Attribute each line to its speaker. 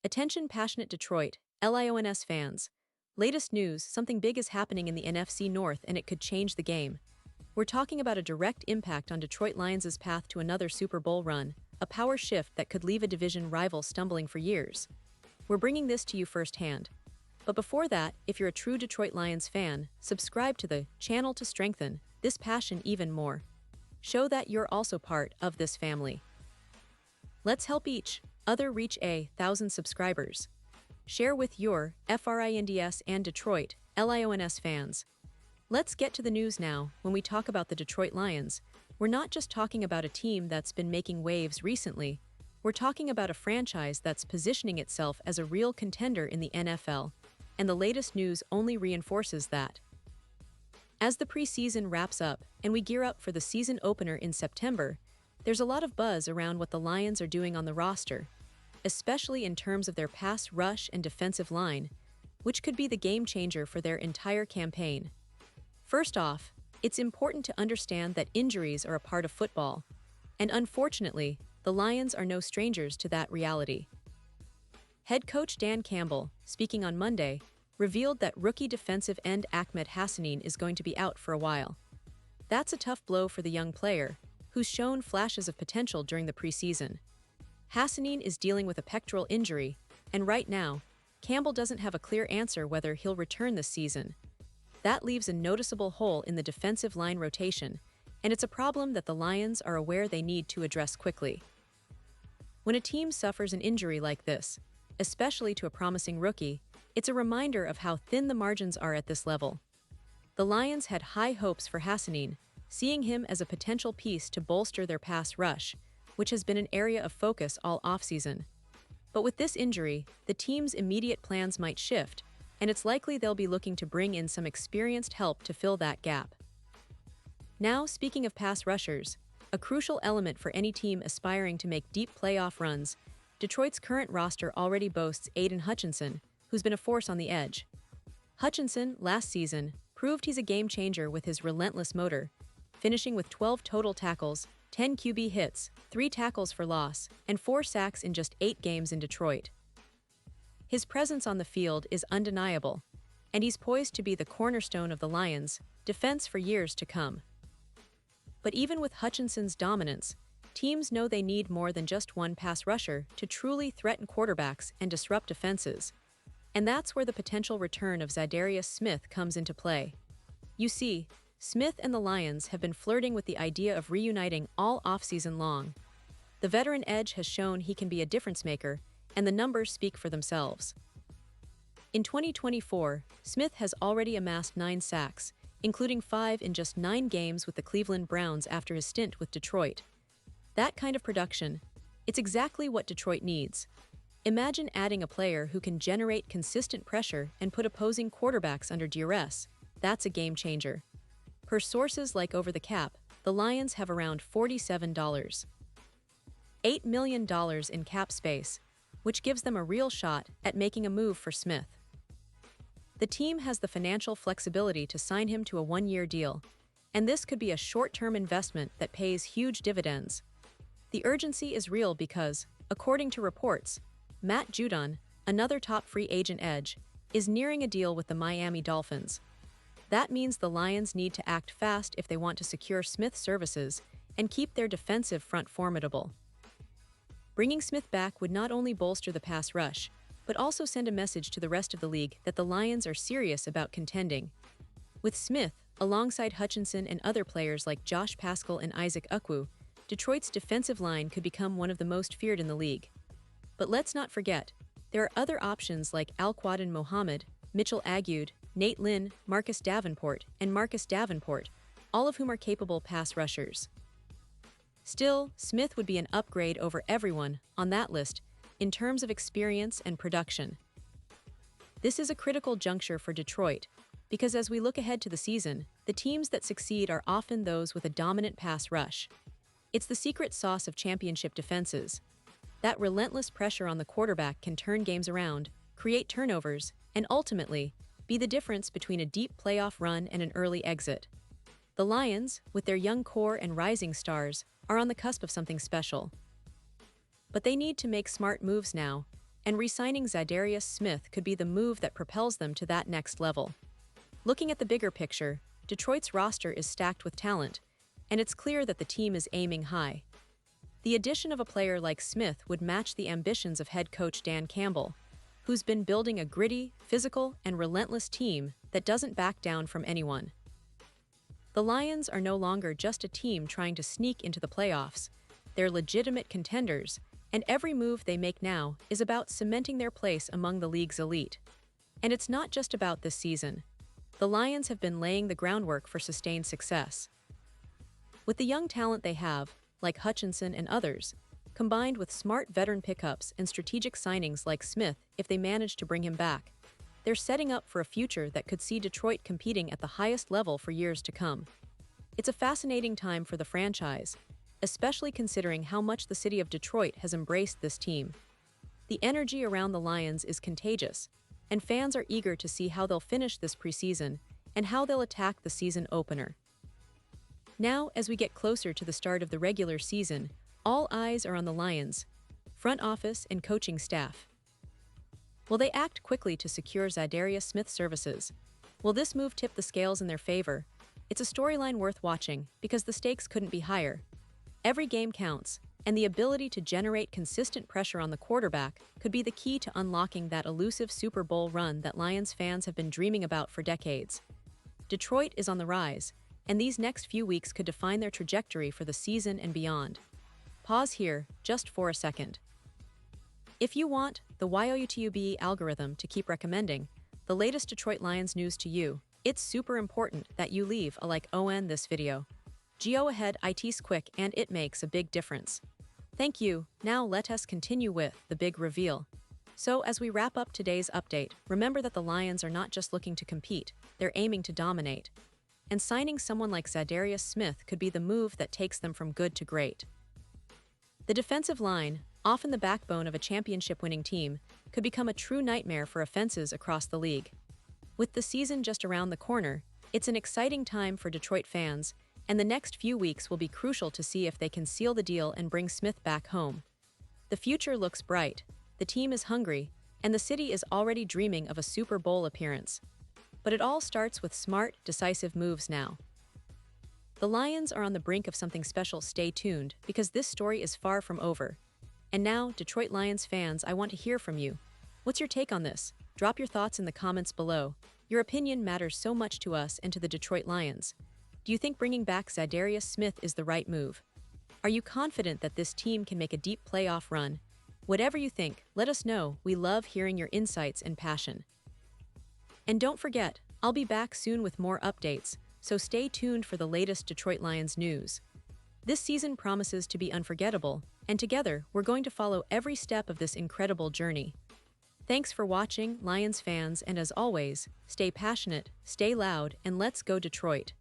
Speaker 1: Attention passionate Detroit, Lions fans. Latest news, something big is happening in the NFC North and it could change the game. We're talking about a direct impact on Detroit Lions' path to another Super Bowl run, a power shift that could leave a division rival stumbling for years. We're bringing this to you firsthand. But before that, if you're a true Detroit Lions fan, subscribe to the channel to strengthen this passion even more. Show that you're also part of this family. Let's help each other reach 1,000 subscribers. Share with your FRINDS and Detroit Lions fans. Let's get to the news now. When we talk about the Detroit Lions, we're not just talking about a team that's been making waves recently. We're talking about a franchise that's positioning itself as a real contender in the NFL, and the latest news only reinforces that. As the preseason wraps up and we gear up for the season opener in September, there's a lot of buzz around what the Lions are doing on the roster, especially in terms of their pass rush and defensive line, which could be the game changer for their entire campaign. First off, it's important to understand that injuries are a part of football, and unfortunately, the Lions are no strangers to that reality. Head coach Dan Campbell, speaking on Monday, revealed that rookie defensive end Ahmed Hassanin is going to be out for a while. That's a tough blow for the young player, who's shown flashes of potential during the preseason. Hassanin is dealing with a pectoral injury, and right now, Campbell doesn't have a clear answer whether he'll return this season. That leaves a noticeable hole in the defensive line rotation, and it's a problem that the Lions are aware they need to address quickly. When a team suffers an injury like this, especially to a promising rookie, it's a reminder of how thin the margins are at this level. The Lions had high hopes for Hassanin, seeing him as a potential piece to bolster their pass rush, which has been an area of focus all offseason. But with this injury, the team's immediate plans might shift, and it's likely they'll be looking to bring in some experienced help to fill that gap. Now, speaking of pass rushers, a crucial element for any team aspiring to make deep playoff runs, Detroit's current roster already boasts Aiden Hutchinson, who's been a force on the edge. Hutchinson, last season, proved he's a game-changer with his relentless motor, finishing with 12 total tackles, 10 QB hits, 3 tackles for loss, and 4 sacks in just 8 games in Detroit. His presence on the field is undeniable, and he's poised to be the cornerstone of the Lions' defense for years to come. But even with Hutchinson's dominance, teams know they need more than just one pass rusher to truly threaten quarterbacks and disrupt defenses. And that's where the potential return of Za'Darius Smith comes into play. You see, Smith and the Lions have been flirting with the idea of reuniting all offseason long. The veteran edge has shown he can be a difference maker, and the numbers speak for themselves. In 2024, Smith has already amassed 9 sacks, including 5 in just 9 games with the Cleveland Browns after his stint with Detroit. That kind of production, it's exactly what Detroit needs. Imagine adding a player who can generate consistent pressure and put opposing quarterbacks under duress. That's a game changer. Per sources like Over the Cap, the Lions have around $8 million in cap space, which gives them a real shot at making a move for Smith. The team has the financial flexibility to sign him to a 1-year deal, and this could be a short-term investment that pays huge dividends. The urgency is real because, according to reports, Matt Judon, another top free agent edge, is nearing a deal with the Miami Dolphins. That means the Lions need to act fast if they want to secure Smith's services and keep their defensive front formidable. Bringing Smith back would not only bolster the pass rush, but also send a message to the rest of the league that the Lions are serious about contending. With Smith, alongside Hutchinson and other players like Josh Paschal and Isaac Ukwu, Detroit's defensive line could become one of the most feared in the league. But let's not forget, there are other options like Alquadin Mohammed, Mitchell Agude, Nate Lynn, Marcus Davenport, all of whom are capable pass rushers. Still, Smith would be an upgrade over everyone on that list in terms of experience and production. This is a critical juncture for Detroit, because as we look ahead to the season, the teams that succeed are often those with a dominant pass rush. It's the secret sauce of championship defenses. That relentless pressure on the quarterback can turn games around, create turnovers, and ultimately, be the difference between a deep playoff run and an early exit. The Lions, with their young core and rising stars, are on the cusp of something special. But they need to make smart moves now, and re-signing Za'Darius Smith could be the move that propels them to that next level. Looking at the bigger picture, Detroit's roster is stacked with talent, and it's clear that the team is aiming high. The addition of a player like Smith would match the ambitions of head coach Dan Campbell, who's been building a gritty, physical, and relentless team that doesn't back down from anyone. The Lions are no longer just a team trying to sneak into the playoffs. They're legitimate contenders, and every move they make now is about cementing their place among the league's elite. And it's not just about this season. The Lions have been laying the groundwork for sustained success. With the young talent they have, like Hutchinson and others, combined with smart veteran pickups and strategic signings like Smith if they manage to bring him back, they're setting up for a future that could see Detroit competing at the highest level for years to come. It's a fascinating time for the franchise, especially considering how much the city of Detroit has embraced this team. The energy around the Lions is contagious, and fans are eager to see how they'll finish this preseason and how they'll attack the season opener. Now, as we get closer to the start of the regular season, all eyes are on the Lions, front office and coaching staff. Will they act quickly to secure Za'Darius Smith's services? Will this move tip the scales in their favor? It's a storyline worth watching because the stakes couldn't be higher. Every game counts, and the ability to generate consistent pressure on the quarterback could be the key to unlocking that elusive Super Bowl run that Lions fans have been dreaming about for decades. Detroit is on the rise, and these next few weeks could define their trajectory for the season and beyond. Pause here, just for a second. If you want the YouTube algorithm to keep recommending the latest Detroit Lions news to you, it's super important that you leave a like on this video. Go ahead, it's quick and it makes a big difference. Thank you. Now let us continue with the big reveal. So as we wrap up today's update, remember that the Lions are not just looking to compete, they're aiming to dominate. And signing someone like Za'Darius Smith could be the move that takes them from good to great. The defensive line, often the backbone of a championship-winning team, could become a true nightmare for offenses across the league. With the season just around the corner, it's an exciting time for Detroit fans, and the next few weeks will be crucial to see if they can seal the deal and bring Smith back home. The future looks bright, the team is hungry, and the city is already dreaming of a Super Bowl appearance. But it all starts with smart, decisive moves now. The Lions are on the brink of something special. Stay tuned, because this story is far from over. And now, Detroit Lions fans, I want to hear from you. What's your take on this? Drop your thoughts in the comments below. Your opinion matters so much to us and to the Detroit Lions. Do you think bringing back Za'Darius Smith is the right move? Are you confident that this team can make a deep playoff run? Whatever you think, let us know. We love hearing your insights and passion. And don't forget, I'll be back soon with more updates, so stay tuned for the latest Detroit Lions news. This season promises to be unforgettable, and together we're going to follow every step of this incredible journey. Thanks for watching, Lions fans, and as always, stay passionate, stay loud, and let's go Detroit.